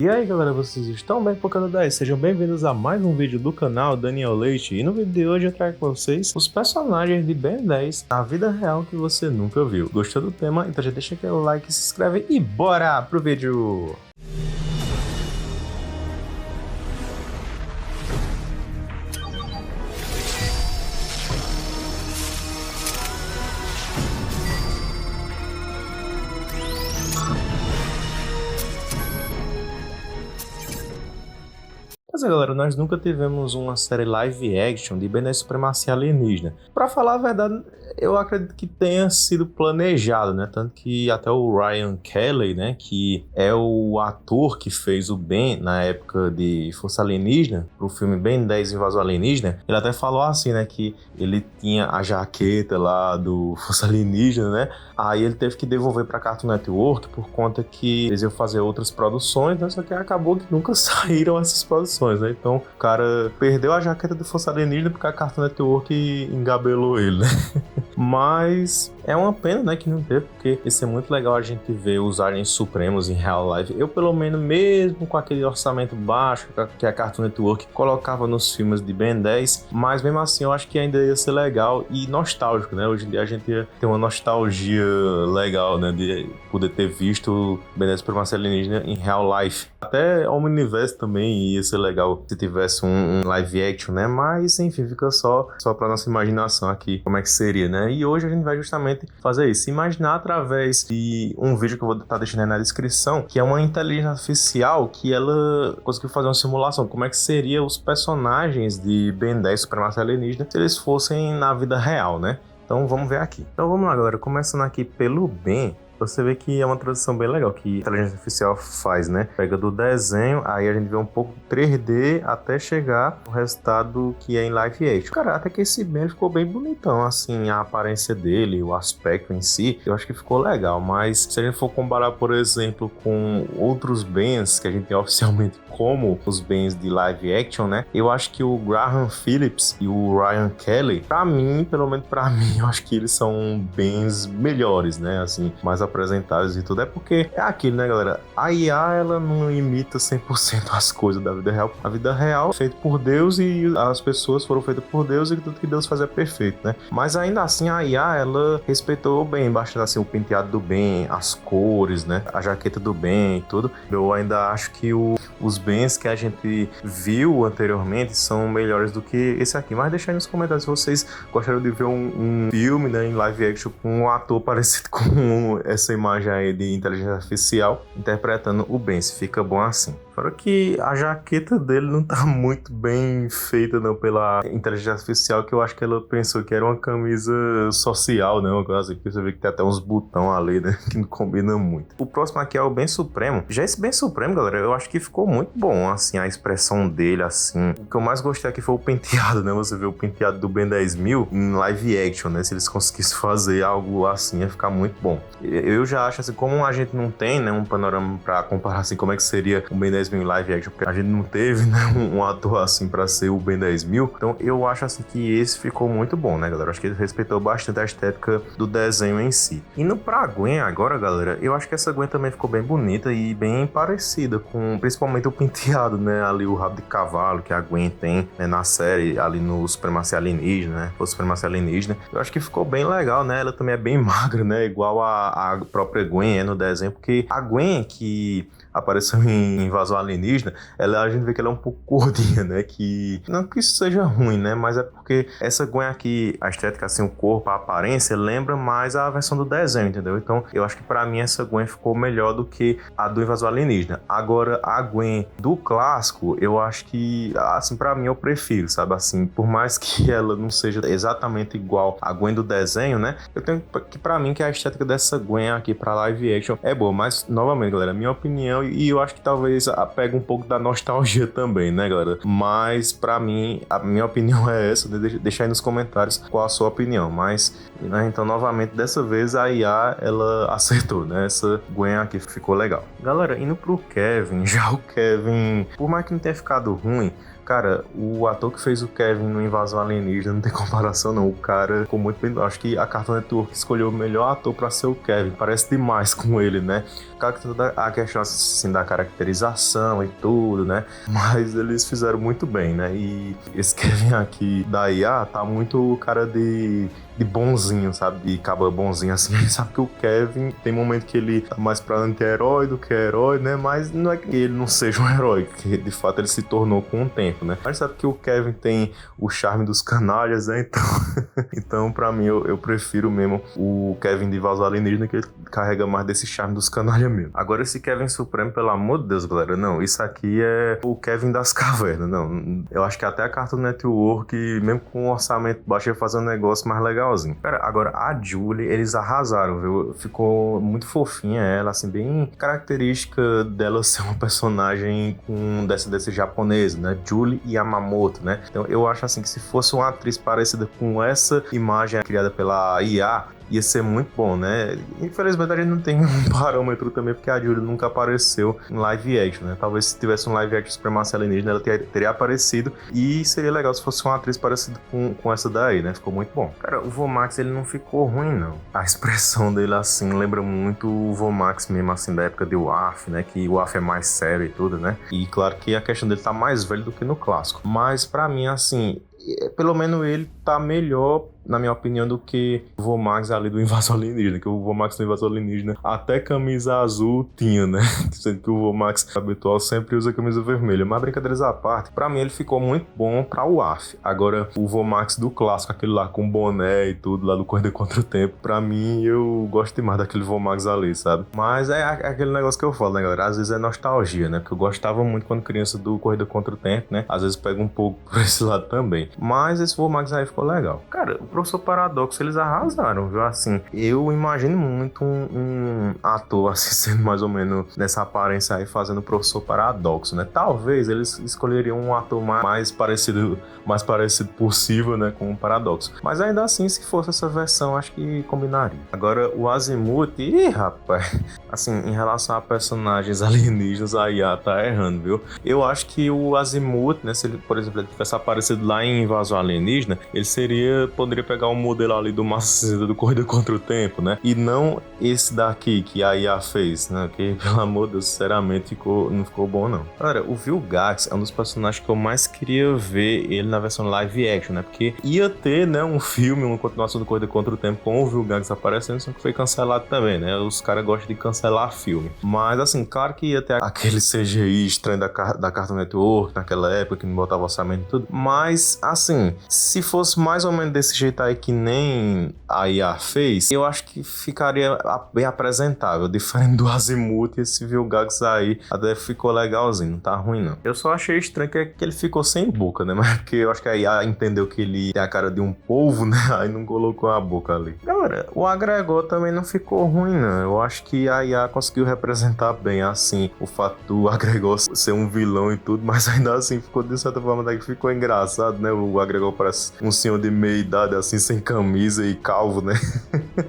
E aí galera, vocês estão bem por cada 10? Sejam bem-vindos a mais um vídeo do canal Daniel Leite. E no vídeo de hoje eu trago para vocês os personagens de Ben 10 na vida real que você nunca viu. Gostou do tema? Então já deixa aquele like, se inscreve e bora pro vídeo! Mas galera, nós nunca tivemos uma série live action de Ben 10 Supremacia Alienígena. Pra falar a verdade, eu acredito que tenha sido planejado, né? Tanto que até o Ryan Kelly, né? Que é o ator que fez o Ben na época de Força Alienígena, pro filme Ben 10 Invasão Alienígena, ele até falou assim, né? Que ele tinha a jaqueta lá do Força Alienígena, né? Aí ele teve que devolver pra Cartoon Network por conta que eles iam fazer outras produções, né? Só que acabou que nunca saíram essas produções, né? Então o cara perdeu a jaqueta do Força Alienígena porque a Cartoon Network engabelou ele, né? Mas é uma pena, né, que não teve, porque ia ser muito legal a gente ver os aliens supremos em real life. Eu, pelo menos, mesmo com aquele orçamento baixo que a Cartoon Network colocava nos filmes de Ben 10, mas mesmo assim eu acho que ainda ia ser legal e nostálgico, né? Hoje em dia a gente ia ter uma nostalgia legal, né, de poder ter visto Ben 10 Supremacia Alienígena em real life. Até o Omniverse também ia ser legal se tivesse um live action, né? Mas enfim, fica só pra nossa imaginação aqui como é que seria, né? E hoje a gente vai justamente fazer isso, imaginar através de um vídeo que eu vou estar deixando aí na descrição, que é uma inteligência artificial que ela conseguiu fazer uma simulação, como é que seriam os personagens de Ben 10 Supremacia Alienígena se eles fossem na vida real, né? Então vamos ver aqui. Então vamos lá galera, começando aqui pelo Ben. Você vê que é uma tradução bem legal que a inteligência artificial faz, né? Pega do desenho, aí a gente vê um pouco 3D até chegar no resultado que é em live action. Cara, até que esse Ben ficou bem bonitão, assim, a aparência dele, o aspecto em si, eu acho que ficou legal. Mas se a gente for comparar, por exemplo, com outros Bens que a gente tem oficialmente como os Bens de live action, né? Eu acho que o Graham Phillips e o Ryan Kelly, pra mim, pelo menos pra mim, eu acho que eles são Bens melhores, né? Assim, mais apresentáveis e tudo. É porque é aquilo, né, galera? A IA, ela não imita 100% as coisas da vida real. A vida real é feita por Deus e as pessoas foram feitas por Deus e tudo que Deus faz é perfeito, né? Mas ainda assim, a IA, ela respeitou bem, bastante assim, o penteado do Ben, as cores, né? A jaqueta do Ben e tudo. Eu ainda acho que os Bens que a gente viu anteriormente são melhores do que esse aqui. Mas deixa aí nos comentários se vocês gostariam de ver um filme, né, em live action com um ator parecido com essa imagem aí de inteligência artificial interpretando o Ben, se fica bom assim. Fora que a jaqueta dele não tá muito bem feita não pela inteligência artificial, que eu acho que ela pensou que era uma camisa social, né? Uma coisa assim, porque você vê que tem até uns botões ali, né? Que não combina muito. O próximo aqui é o Ben Supremo. Já esse Ben Supremo, galera, eu acho que ficou muito bom, assim, a expressão dele, assim. O que eu mais gostei aqui foi o penteado, né? Você vê o penteado do Ben 10.000 em live action, né? Se eles conseguissem fazer algo assim, ia ficar muito bom. Eu já acho, assim, como a gente não tem, né, um panorama pra comparar, assim, como é que seria o Ben 10.000 em live action, porque a gente não teve, né, um ator assim pra ser o Ben 10.000, então eu acho assim que esse ficou muito bom, né, galera? Acho que ele respeitou bastante a estética do desenho em si. Indo pra Gwen agora, galera, eu acho que essa Gwen também ficou bem bonita e bem parecida com, principalmente o penteado, né, ali o rabo de cavalo que a Gwen tem, né, na série, ali no Supremacia Alienígena, né, o Supremacia Alienígena. Eu acho que ficou bem legal, né, ela também é bem magra, né, igual a própria Gwen é no desenho, porque a Gwen que apareceu em Invasão Alienígena, a gente vê que ela é um pouco gordinha, né? Que não que isso seja ruim, né? Mas é porque essa Gwen aqui, a estética, assim, o corpo, a aparência, lembra mais a versão do desenho, entendeu? Então, eu acho que pra mim essa Gwen ficou melhor do que a do Invasão Alienígena. Agora, a Gwen do clássico, eu acho que, assim, pra mim eu prefiro, sabe? Assim, por mais que ela não seja exatamente igual a Gwen do desenho, né? Eu tenho que, pra mim, que a estética dessa Gwen aqui pra live action é boa. Mas, novamente, galera, minha opinião, e eu acho que talvez pega um pouco da nostalgia também, né, galera? Mas pra mim, a minha opinião é essa. Deixa aí nos comentários qual a sua opinião. Mas, né, então, novamente, dessa vez a IA, ela acertou, né? Essa Gwen aqui ficou legal. Galera, indo pro Kevin, já o Kevin, por mais que não tenha ficado ruim, Cara, o ator que fez o Kevin no Invasão Alienígena não tem comparação não, o cara ficou muito bem, acho que a Cartoon Network escolheu o melhor ator pra ser o Kevin, parece demais com ele, né? Claro que toda a questão assim da caracterização e tudo, né? Mas eles fizeram muito bem, né? E esse Kevin aqui da IA tá muito cara de bonzinho, sabe? De caba bonzinho assim. A gente sabe que o Kevin tem momento que ele tá mais pra anti-herói do que herói, né? Mas não é que ele não seja um herói, que de fato ele se tornou com o tempo, né? Mas sabe que o Kevin tem o charme dos canalhas, né? Então, então pra mim, eu prefiro mesmo o Kevin de Invasão Alienígena, que ele carrega mais desse charme dos canalhas mesmo. Agora, esse Kevin Supremo, pelo amor de Deus, galera, não, isso aqui é o Kevin das cavernas, não. Eu acho que até a Cartoon Network, mesmo com um orçamento baixo, ia fazer um negócio mais legalzinho. Cara, agora a Julie, eles arrasaram, viu? Ficou muito fofinha ela, assim, bem característica dela ser uma personagem com desse japonês, né? Julie Yamamoto, né? Então eu acho assim que se fosse uma atriz parecida com essa imagem criada pela IA, ia ser muito bom, né? Infelizmente a gente não tem um parâmetro também, porque a Julie nunca apareceu em live action, né? Talvez se tivesse um live action Supremacia Alienígena, ela teria aparecido, e seria legal se fosse uma atriz parecida com essa daí, né? Ficou muito bom. Cara, o Vomax, ele não ficou ruim, não. A expressão dele, assim, lembra muito o Vomax mesmo, assim, da época de WAF, né? Que o WAF é mais sério e tudo, né? E claro que a questão dele tá mais velho do que no clássico. Mas pra mim, assim, pelo menos ele tá melhor, na minha opinião, do que o Vomax ali do Invasão Alienígena, que o Vomax do Invasão Alienígena até camisa azul tinha, né? Sendo que o Vomax habitual sempre usa camisa vermelha. Mas brincadeiras à parte, pra mim ele ficou muito bom pra o AF. Agora, o Vomax do clássico, aquele lá com boné e tudo, lá do Corrida Contra o Tempo, pra mim eu gosto demais daquele Vomax ali, sabe? Mas é aquele negócio que eu falo, né, galera? Às vezes é nostalgia, né? Porque eu gostava muito quando criança do Corrida Contra o Tempo, né? Às vezes pega um pouco por esse lado também. Mas esse Vomax aí ficou legal. Cara, o Professor Paradoxo, eles arrasaram, viu? Assim, eu imagino muito um ator, assim, sendo mais ou menos nessa aparência aí, fazendo o Professor Paradoxo, né? Talvez eles escolheriam um ator mais parecido possível, né, com o Paradoxo. Mas ainda assim, se fosse essa versão, acho que combinaria. Agora, o Azimuth, rapaz, assim, em relação a personagens alienígenas, a IA tá errando, viu? Eu acho que o Azimuth, né, se ele, por exemplo, ele tivesse aparecido lá em Invasão Alienígena, ele poderia pegar um modelo ali do Massa Cinza do Corrida Contra o Tempo, né? E não esse daqui que a IA fez, né? Que, pelo amor de Deus, sinceramente, não ficou bom, não. Galera, o Vilgax é um dos personagens que eu mais queria ver ele na versão live action, né? Porque ia ter, né, um filme, uma continuação do Corrida Contra o Tempo com o Vilgax aparecendo, só que foi cancelado também, né? Os caras gostam de cancelar filme. Mas, assim, claro que ia ter aquele CGI estranho da Cartoon Network naquela época, que não botava orçamento e tudo. Mas, assim, se fosse mais ou menos desse jeito aí que nem a IA fez, eu acho que ficaria bem apresentável. Diferente do Azimuth, esse Vilgax aí até ficou legalzinho, não tá ruim não. Eu só achei estranho que ele ficou sem boca, né? Mas porque eu acho que a IA entendeu que ele tem a cara de um polvo, né? Aí não colocou a boca ali. Galera, o Agregor também não ficou ruim, não. Eu acho que a IA conseguiu representar bem, assim, o fato do Agregor ser um vilão e tudo, mas ainda assim ficou, de certa forma, até que ficou engraçado, né? O Agregor parece um senhor de meia idade, assim, sem camisa e calvo, né?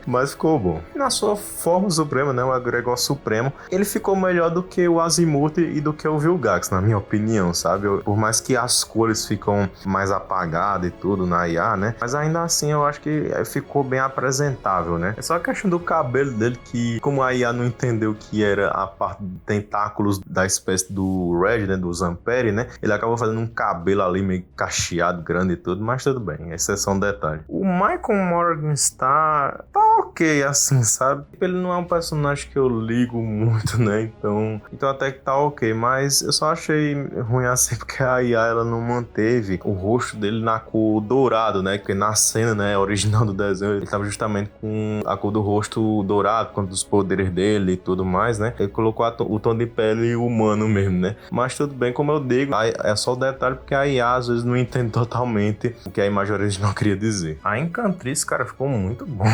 Mas ficou bom. Na sua forma suprema, né? O Agregor Supremo, ele ficou melhor do que o Azimuth e do que o Vilgax, na minha opinião, sabe? Por mais que as cores ficam mais apagadas e tudo na IA, né? Mas ainda assim, eu acho que ficou bem apresentável, né? É só a questão do cabelo dele que, como a IA não entendeu que era a parte de tentáculos da espécie do Red, né? Do Zamperi, né? Ele acabou fazendo um cabelo ali meio cacheado, grande e tudo, mas tudo bem, esse é só um detalhe. O Michael Morgenstern tá ok, assim, sabe? Ele não é um personagem que eu ligo muito, né? Então até que tá ok, mas eu só achei ruim assim porque a IA, ela não manteve o rosto dele na cor dourado, né? Porque na cena, né, original do desenho, ele tava justamente com a cor do rosto dourado, quanto dos poderes dele e tudo mais, né? Ele colocou o tom de pele humano mesmo, né? Mas tudo bem, como eu digo, é só o detalhe porque a IA às vezes não entende totalmente o que a imagem original queria dizer. A Encantriz, cara, ficou muito bom.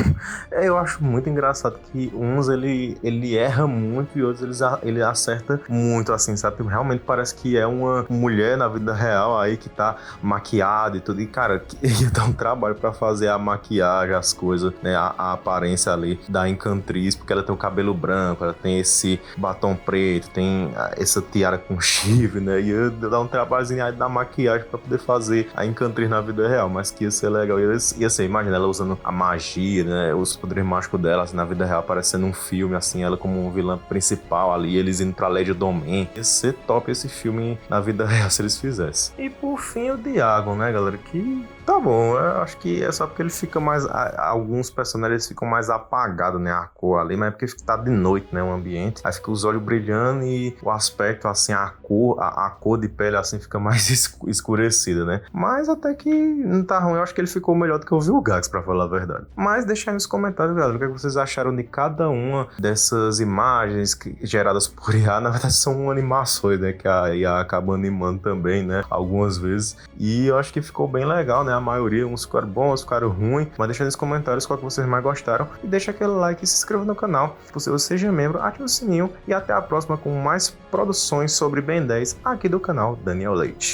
Eu acho muito engraçado que uns ele erra muito e outros ele acerta muito, assim, sabe? Tipo, realmente parece que é uma mulher na vida real aí que tá maquiada e tudo. E, cara, ia dar um trabalho pra fazer a maquiagem, as coisas, né? A aparência ali da Encantriz, porque ela tem o cabelo branco, ela tem esse batom preto, tem essa tiara com chifre, né? E ia dar um trabalhozinho aí da maquiagem pra poder fazer a Encantriz na vida real, mas que ia ser legal. Ia ser, imagina ela usando a magia, né? Os poderes mágicos dela, assim, na vida real, parecendo um filme, assim, ela como um vilã principal ali, eles indo pra Lady Domain. Ia ser top esse filme na vida real se eles fizessem. E por fim, o Diagon, né, galera? Que tá bom, eu acho que é só porque ele fica mais. Alguns personagens ficam mais apagados, né? A cor ali, mas é porque tá de noite, né? O ambiente. Aí fica os olhos brilhando e o aspecto, assim, a cor de pele, assim, fica mais escurecida, né? Mas até que não tá ruim, eu acho que ele ficou melhor do que o Vilgax, pra falar a verdade. Mas deixa aí nos comentários, galera, o que vocês acharam de cada uma dessas imagens geradas por IA. Na verdade, são animações, né? Que a IA acaba animando também, né? Algumas vezes. E eu acho que ficou bem legal, né? A maioria, uns ficaram bons, outros ficaram ruins. Mas deixa aí nos comentários qual que vocês mais gostaram. E deixa aquele like e se inscreva no canal. Se você seja membro, ative o sininho. E até a próxima com mais produções sobre Ben 10 aqui do canal Daniel Leite.